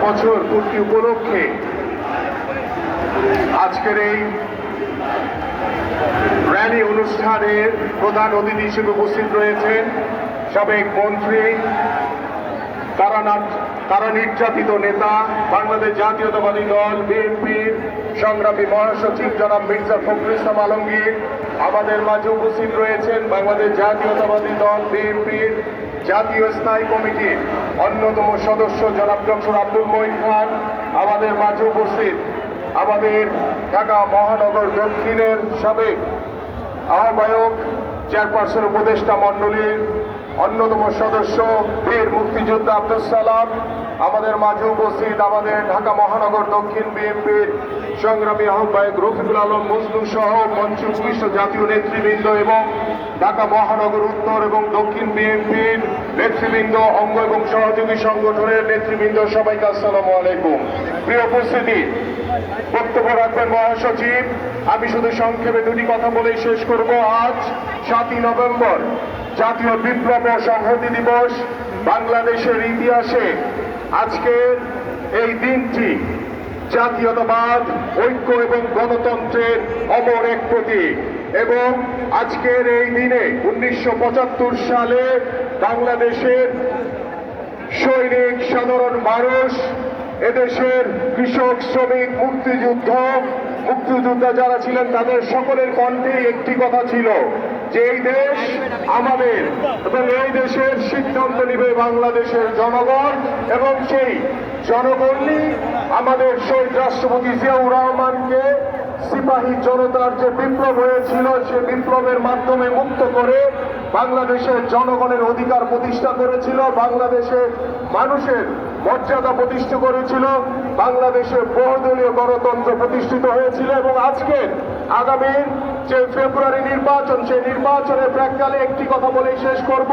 বছর পূর্তি উপলক্ষে আজকের এই র্যালি অনুষ্ঠানের প্রধান অতিথি হিসেবে উপস্থিত রয়েছেন সাবেক মন্ত্রী, তারা নির্যাতিত নেতা, বাংলাদেশ জাতীয়তাবাদী দল বিএনপির সংগ্রামী মহাসচিব জনাব মির্জা ফখরুল ইসলাম আলমগীর। আমাদের মাঝে উপস্থিত রয়েছেন বাংলাদেশ জাতীয়তাবাদী দল বিএনপির জাতীয় স্থায়ী কমিটির অন্যতম সদস্য জনাব ডক্টর আব্দুল মঈন খান। আমাদের মাঝে উপস্থিত আমাদের ঢাকা মহানগর দক্ষিণের সাবেক আহ্বায়ক, চেয়ারপারসন উপদেষ্টা মণ্ডলীর অন্যতম সদস্য বীর মুক্তিযোদ্ধা আব্দুল সালাম। আমাদের মাঝে উপস্থিত আমাদের ঢাকা মহানগর দক্ষিণ বিএনপির সংগ্রামী আহ্বায়ক রফিকুল আলম মজনু সহ মঞ্চে উপবিষ্ট জাতীয় নেতৃবৃন্দ এবং ঢাকা মহানগর উত্তর এবং দক্ষিণ বিএনপির নেতৃবৃন্দ, অঙ্গ এবং সহযোগী সংগঠনের নেতৃবৃন্দ, সবাইকে আসসালামু আলাইকুম। প্রিয় উপস্থিতি, বক্তব্য রাখবেন মহাসচিব। আমি শুধু সংক্ষেপে দুটি কথা বলেই শেষ করব। আজ 7ই নভেম্বর জাতীয় বিপ্লব ও সংহতি দিবস। বাংলাদেশের ইতিহাসে আজকের এই দিনটি জাতীয়তাবাদ, ঐক্য এবং গণতন্ত্রের অমর এক প্রতীক। এবং আজকের এই দিনে 1975 সালে বাংলাদেশের সৈনিক, সাধারণ মানুষ, এদেশের কৃষক, শ্রমিক, মুক্তিযোদ্ধা যারা ছিলেন তাদের সকলের কণ্ঠে একটি কথা ছিল যে এই দেশ আমাদের এবং এই দেশের সিদ্ধান্ত নিবে বাংলাদেশের জনগণ। এবং সেই জনগণই আমাদের শহীদ রাষ্ট্রপতি জিয়াউর রহমানকে সিপাহী জনতার যে বিপ্লব হয়েছিল সে বিপ্লবের মাধ্যমে মুক্ত করে বাংলাদেশের জনগণের অধিকার প্রতিষ্ঠা করেছিল, বাংলাদেশের মানুষের মর্যাদা প্রতিষ্ঠা করেছিল, বাংলাদেশে বহুদলীয় গণতন্ত্র প্রতিষ্ঠিত হয়েছিল। এবং আজকের আগামীর যে ফেব্রুয়ারি নির্বাচন, সেই নির্বাচনের প্রাক্কালে একটি কথা বলেই শেষ করব।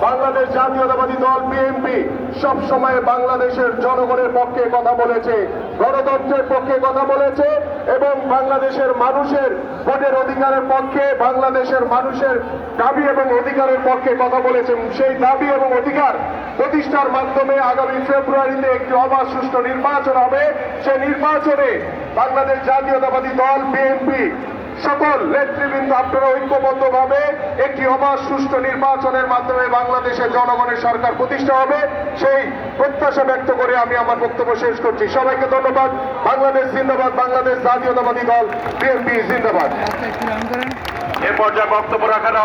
বাংলাদেশ জাতীয়তাবাদী দল বিএনপি সব সময় বাংলাদেশের জনগণের পক্ষে কথা বলেছে, গণতন্ত্রের পক্ষে কথা বলেছে এবং বাংলাদেশের মানুষের ভোটের অধিকারের পক্ষে, বাংলাদেশের মানুষের দাবি এবং অধিকারের পক্ষে কথা বলেছে। সেই দাবি এবং অধিকার প্রতিষ্ঠার মাধ্যমে আগামী ফেব্রুয়ারিতে একটি অবাধ সুষ্ঠু নির্বাচন হবে। সেই নির্বাচনে বাংলাদেশ জাতীয়তাবাদী দল বিএনপি সকল নেতৃবৃন্দ আপনারা ঐক্যবদ্ধভাবে একটি অবাধ সুষ্ঠু নির্বাচনের মাধ্যমে বাংলাদেশের জনগণের সরকার প্রতিষ্ঠা হবে, সেই প্রত্যাশা ব্যক্ত করে আমি আমার বক্তব্য শেষ করছি। সবাইকে ধন্যবাদ। বাংলাদেশ জিন্দাবাদ, বাংলাদেশ জাতীয়তাবাদী দল বিএনপি জিন্দাবাদ। এ পর্যায়ে বক্তব্য রাখার